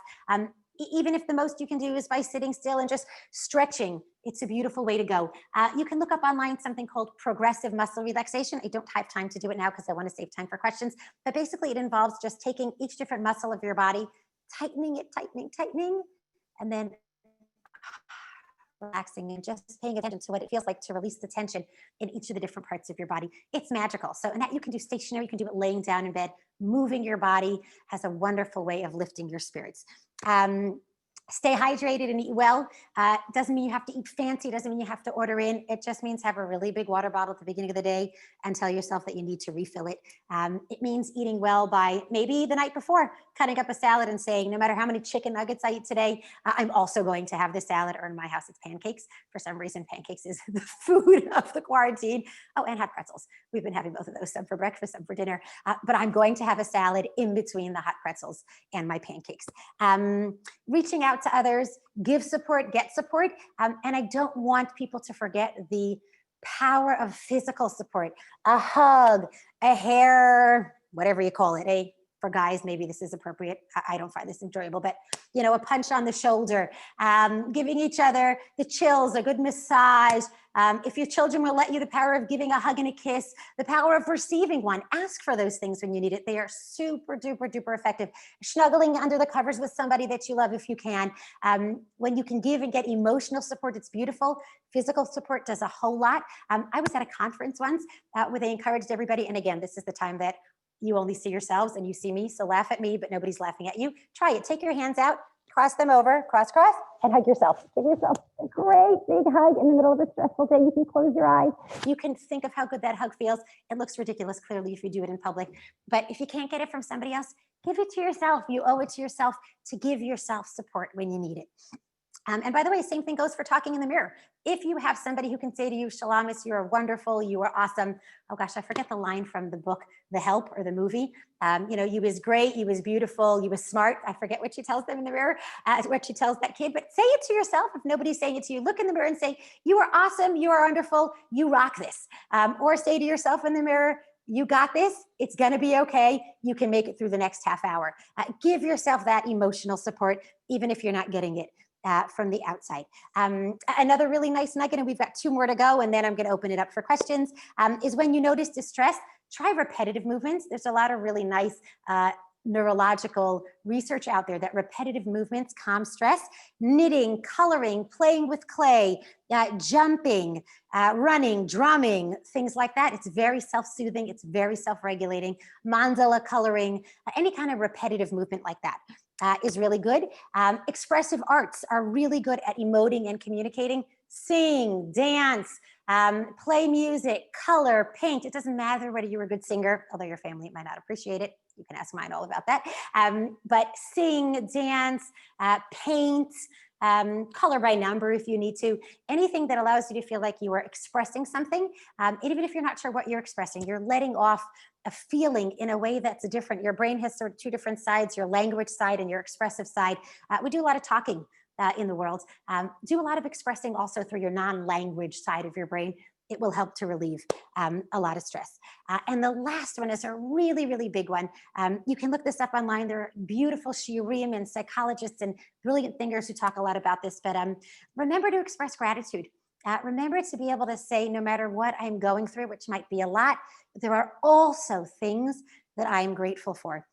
Even if the most you can do is by sitting still and just stretching, it's a beautiful way to go. You can look up online something called progressive muscle relaxation. I don't have time to do it now because I want to save time for questions, but basically it involves just taking each different muscle of your body, tightening it, tightening, and then relaxing and just paying attention to what it feels like to release the tension in each of the different parts of your body. It's magical. So, and that you can do stationary, you can do it laying down in bed. Moving your body has a wonderful way of lifting your spirits. Stay hydrated and eat well. Doesn't mean you have to eat fancy. Doesn't mean you have to order in. It just means have a really big water bottle at the beginning of the day and tell yourself that you need to refill it. It means eating well by maybe the night before, cutting up a salad and saying, no matter how many chicken nuggets I eat today, I'm also going to have the salad, or in my house, it's pancakes. For some reason, pancakes is the food of the quarantine. Oh, and hot pretzels. We've been having both of those, some for breakfast, some for dinner. But I'm going to have a salad in between the hot pretzels and my pancakes. Reaching out to others, give support, get support. And I don't want people to forget the power of physical support. A hug, a hair, whatever you call it. For guys, maybe this is appropriate. I don't find this enjoyable, but a punch on the shoulder, giving each other the chills, a good massage. If your children will let you, the power of giving a hug and a kiss, the power of receiving one. Ask for those things when you need it. They are super duper duper effective. Snuggling under the covers with somebody that you love if you can. When you can give and get emotional support, it's beautiful. Physical support does a whole lot. I was at a conference once where they encouraged everybody, and again, this is the time that you only see yourselves and you see me, so laugh at me, but nobody's laughing at you. Try it. Take your hands out, cross them over, cross, and hug yourself. Give yourself a great big hug in the middle of a stressful day. You can close your eyes. You can think of how good that hug feels. It looks ridiculous, clearly, if you do it in public. But if you can't get it from somebody else, give it to yourself. You owe it to yourself to give yourself support when you need it. And by the way, same thing goes for talking in the mirror. If you have somebody who can say to you, Shulamis, you are wonderful, you are awesome. Oh gosh, I forget the line from the book, The Help, or the movie. You was great, you was beautiful, you was smart. I forget what she tells them in the mirror, what she tells that kid, but say it to yourself. If nobody's saying it to you, look in the mirror and say, you are awesome, you are wonderful, you rock this. Or say to yourself in the mirror, you got this, it's gonna be okay, you can make it through the next half hour. Give yourself that emotional support, even if you're not getting it from the outside. Another really nice nugget, and we've got 2 more to go, and then I'm gonna open it up for questions, is when you notice distress, try repetitive movements. There's a lot of really nice neurological research out there that repetitive movements calm stress. Knitting, coloring, playing with clay, jumping, running, drumming, things like that. It's very self-soothing, it's very self-regulating. Mandala coloring, any kind of repetitive movement like that. Is really good. Expressive arts are really good at emoting and communicating. Sing, dance, play music, color, paint. It doesn't matter whether you're a good singer, although your family might not appreciate it. You can ask mine all about that. But sing, dance, paint, color by number if you need to. Anything that allows you to feel like you are expressing something, even if you're not sure what you're expressing, you're letting off a feeling in a way that's different. Your brain has sort of 2 different sides, your language side and your expressive side. We do a lot of talking in the world. Do a lot of expressing also through your non-language side of your brain. It will help to relieve a lot of stress. And the last one is a really, really big one. You can look this up online. There are beautiful shiurim and psychologists and brilliant thinkers who talk a lot about this, but remember to express gratitude. Remember to be able to say, no matter what I'm going through, which might be a lot, there are also things that I am grateful for.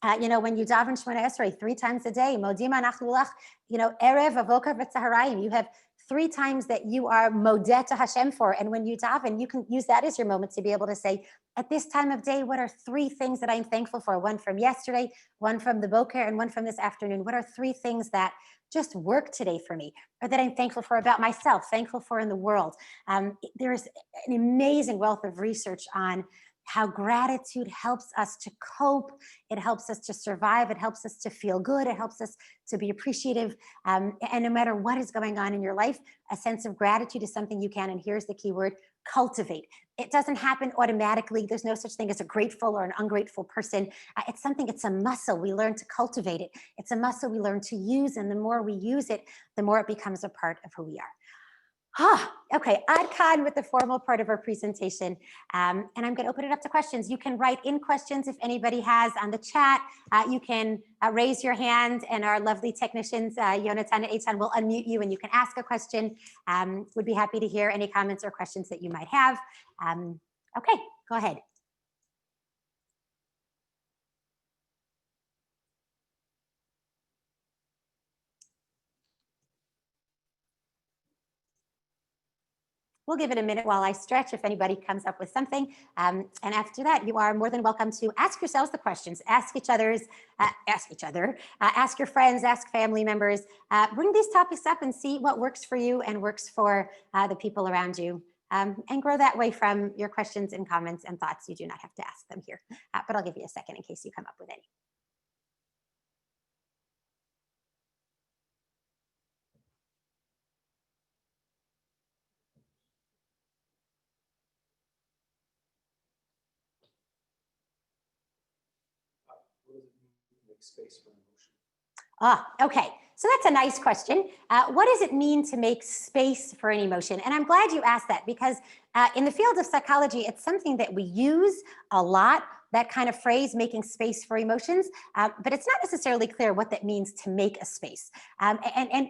When you daven Shemona Esrei 3 times a day, Modim Anachnu Lach, Erev, Avoka, V'Tzaharayim, you have 3 times that you are modeh to Hashem for. And when you daven, you can use that as your moment to be able to say, at this time of day, what are 3 things that I'm thankful for? 1 from yesterday, 1 from the boker, and 1 from this afternoon. What are 3 things that just work today for me, or that I'm thankful for about myself, thankful for in the world? There is an amazing wealth of research on how gratitude helps us to cope. It helps us to survive. It helps us to feel good. It helps us to be appreciative. And no matter what is going on in your life, a sense of gratitude is something you can, and here's the key word, cultivate. It doesn't happen automatically. There's no such thing as a grateful or an ungrateful person. It's a muscle. We learn to cultivate it. It's a muscle we learn to use. And the more we use it, the more it becomes a part of who we are. Okay, Ad Khan with the formal part of our presentation. And I'm going to open it up to questions. You can write in questions if anybody has on the chat. You can raise your hand, and our lovely technicians, Yonatan and Eitan, will unmute you and you can ask a question. Would be happy to hear any comments or questions that you might have. Okay, go ahead. We'll give it a minute while I stretch if anybody comes up with something. And after that, you are more than welcome to ask yourselves the questions, ask each other, ask your friends, ask family members, bring these topics up and see what works for you and works for the people around you. And grow that way from your questions and comments and thoughts. You do not have to ask them here, but I'll give you a second in case you come up with any. What does it mean to make space for emotion? Okay, so that's a nice question. What does it mean to make space for an emotion? And I'm glad you asked that because in the field of psychology, it's something that we use a lot, that kind of phrase, making space for emotions, but it's not necessarily clear what that means to make a space. And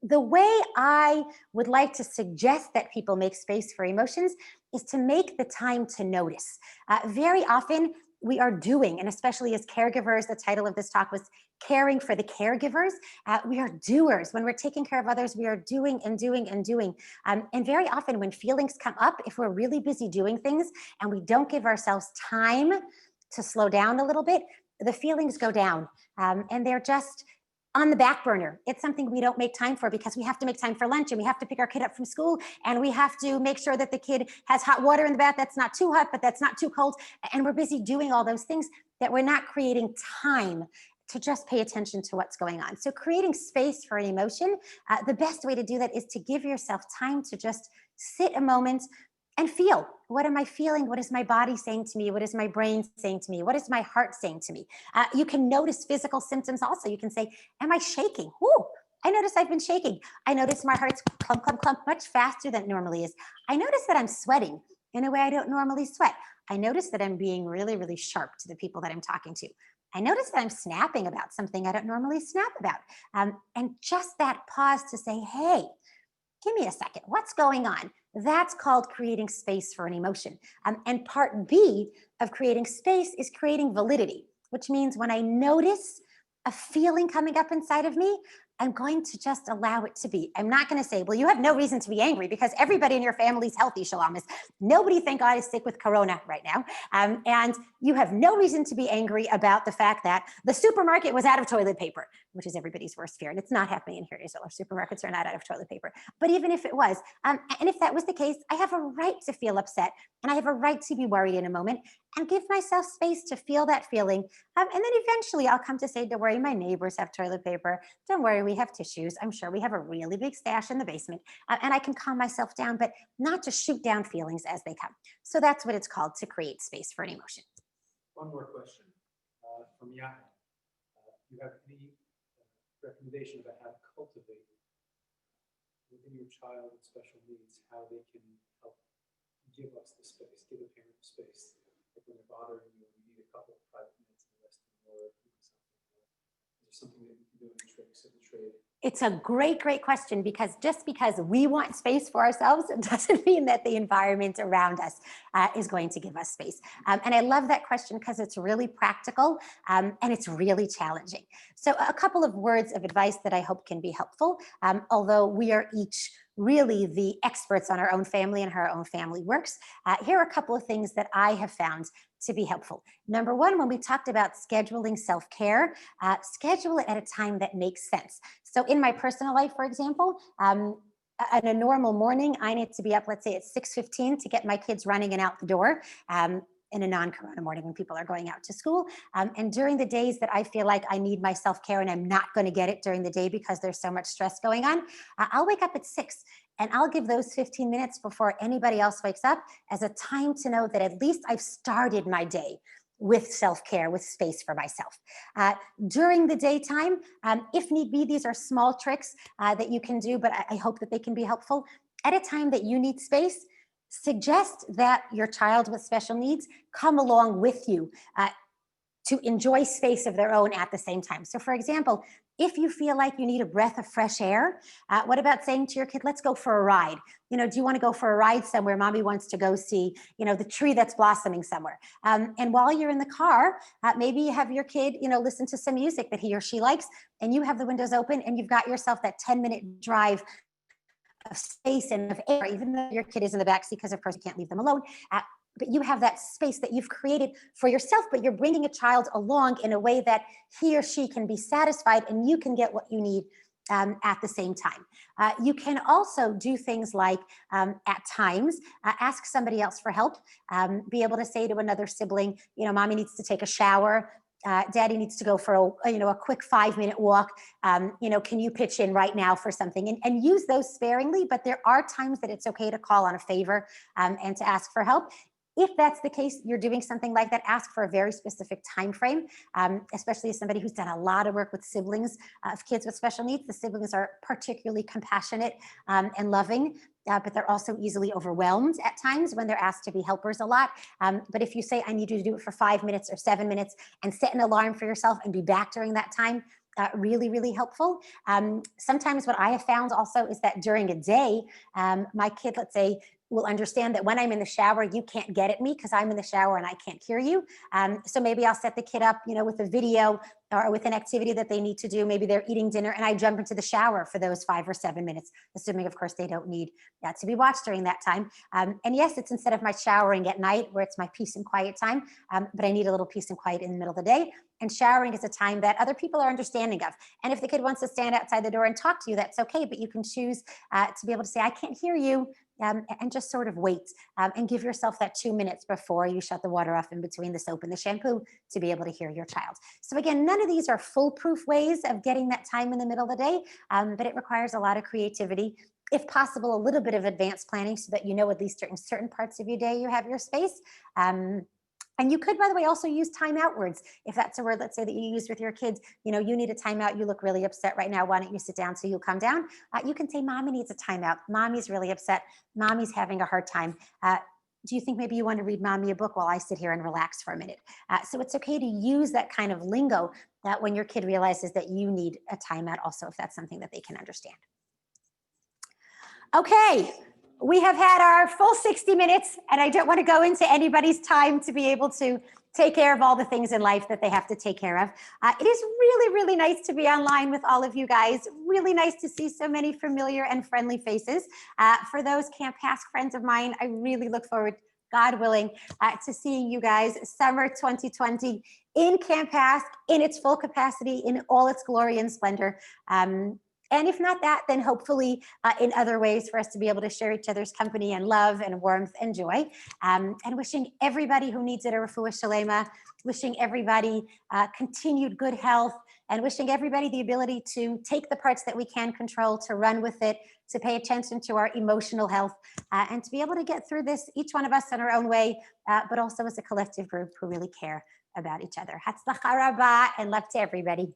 the way I would like to suggest that people make space for emotions is to make the time to notice. Very often, we are doing, and especially as caregivers, the title of this talk was Caring for the Caregivers. We are doers. When we're taking care of others, we are doing and doing and doing. And very often when feelings come up, if we're really busy doing things and we don't give ourselves time to slow down a little bit, the feelings go down and they're just on the back burner. It's something we don't make time for because we have to make time for lunch and we have to pick our kid up from school and we have to make sure that the kid has hot water in the bath that's not too hot, but that's not too cold. And we're busy doing all those things that we're not creating time to just pay attention to what's going on. So creating space for an emotion, the best way to do that is to give yourself time to just sit a moment and feel. What am I feeling? What is my body saying to me? What is my brain saying to me? What is my heart saying to me? You can notice physical symptoms also. You can say, am I shaking? Whoo, I notice I've been shaking. I notice my heart's clump, clump, clump, much faster than it normally is. I notice that I'm sweating in a way I don't normally sweat. I notice that I'm being really, really sharp to the people that I'm talking to. I notice that I'm snapping about something I don't normally snap about. And just that pause to say, hey, give me a second, what's going on? That's called creating space for an emotion. And part B of creating space is creating validity, which means when I notice a feeling coming up inside of me, I'm going to just allow it to be. I'm not going to say, well, you have no reason to be angry because everybody in your family is healthy, Shulamis. Nobody, thank God, is sick with corona right now. And you have no reason to be angry about the fact that the supermarket was out of toilet paper, which is everybody's worst fear. And it's not happening in here, Israel. Supermarkets are not out of toilet paper. But even if it was, and if that was the case, I have a right to feel upset and I have a right to be worried in a moment and give myself space to feel that feeling. And then eventually I'll come to say, don't worry, my neighbors have toilet paper. Don't worry, we have tissues. I'm sure we have a really big stash in the basement. And I can calm myself down, but not to shoot down feelings as they come. So that's what it's called, to create space for an emotion. One more question from Yana. Do you have any recommendation about how to cultivate within your child with special needs, how they can help give us the space, give a parent space? Like when they're bothering you, you need a couple of private minutes and the rest of the more doing something. Is there something that you can do in the tricks of the trade? It's a great, great question because just because we want space for ourselves, it doesn't mean that the environment around us is going to give us space. And I love that question because it's really practical and it's really challenging. So a couple of words of advice that I hope can be helpful, although we are each really the experts on our own family and how our own family works. Here are a couple of things that I have found to be helpful. Number one, when we talked about scheduling self-care, schedule it at a time that makes sense. So in my personal life, for example, on a normal morning, I need to be up, let's say at 6:15 to get my kids running and out the door. In a non-corona morning when people are going out to school. And during the days that I feel like I need my self-care and I'm not going to get it during the day because there's so much stress going on, I'll wake up at 6 and I'll give those 15 minutes before anybody else wakes up as a time to know that at least I've started my day with self-care, with space for myself. During the daytime, if need be, these are small tricks that you can do, but I hope that they can be helpful. At a time that you need space, suggest that your child with special needs come along with you to enjoy space of their own at the same time. So for example, if you feel like you need a breath of fresh air, what about saying to your kid, let's go for a ride? You know, do you want to go for a ride somewhere? Mommy wants to go see, you know, the tree that's blossoming somewhere. And while you're in the car, maybe you have your kid, you know, listen to some music that he or she likes, and you have the windows open and you've got yourself that 10-minute drive space and of air, even though your kid is in the backseat, because of course you can't leave them alone. But you have that space that you've created for yourself, but you're bringing a child along in a way that he or she can be satisfied and you can get what you need at the same time. You can also do things like, at times, ask somebody else for help, be able to say to another sibling, mommy needs to take a shower, daddy needs to go for a quick 5-minute walk. Can you pitch in right now for something? And use those sparingly, but there are times that it's okay to call on a favor and to ask for help. If that's the case, you're doing something like that, ask for a very specific time frame, especially as somebody who's done a lot of work with siblings of kids with special needs. The siblings are particularly compassionate and loving, but they're also easily overwhelmed at times when they're asked to be helpers a lot. But if you say, I need you to do it for 5 minutes or 7 minutes, and set an alarm for yourself and be back during that time, really, really helpful. Sometimes what I have found also is that during a day, my kid, let's say, will understand that when I'm in the shower, you can't get at me because I'm in the shower and I can't hear you. So maybe I'll set the kid up, with a video or with an activity that they need to do. Maybe they're eating dinner and I jump into the shower for those 5 or 7 minutes, assuming, of course, they don't need that to be watched during that time. And yes, it's instead of my showering at night where it's my peace and quiet time, but I need a little peace and quiet in the middle of the day. And showering is a time that other people are understanding of. And if the kid wants to stand outside the door and talk to you, that's okay, but you can choose to be able to say, I can't hear you, and just sort of wait and give yourself that 2 minutes before you shut the water off in between the soap and the shampoo to be able to hear your child. So again, none of these are foolproof ways of getting that time in the middle of the day, but it requires a lot of creativity. If possible, a little bit of advanced planning so that at least in certain parts of your day you have your space. And you could, by the way, also use timeout words. If that's a word, let's say, that you use with your kids, you need a timeout. You look really upset right now. Why don't you sit down so you'll calm down? You can say, mommy needs a timeout. Mommy's really upset. Mommy's having a hard time. Do you think maybe you want to read mommy a book while I sit here and relax for a minute? So it's okay to use that kind of lingo that when your kid realizes that you need a timeout also, if that's something that they can understand. Okay. We have had our full 60 minutes, and I don't want to go into anybody's time to be able to take care of all the things in life that they have to take care of. It is really, really nice to be online with all of you guys. Really nice to see so many familiar and friendly faces. For those Camp Ask friends of mine, I really look forward, God willing, to seeing you guys summer 2020 in Camp Ask in its full capacity, in all its glory and splendor. And if not that, then hopefully in other ways for us to be able to share each other's company and love and warmth and joy. And wishing everybody who needs it a refuah shalema, wishing everybody continued good health, and wishing everybody the ability to take the parts that we can control, to run with it, to pay attention to our emotional health, and to be able to get through this, each one of us in our own way, but also as a collective group who really care about each other. Hatzlacha rabah, and love to everybody.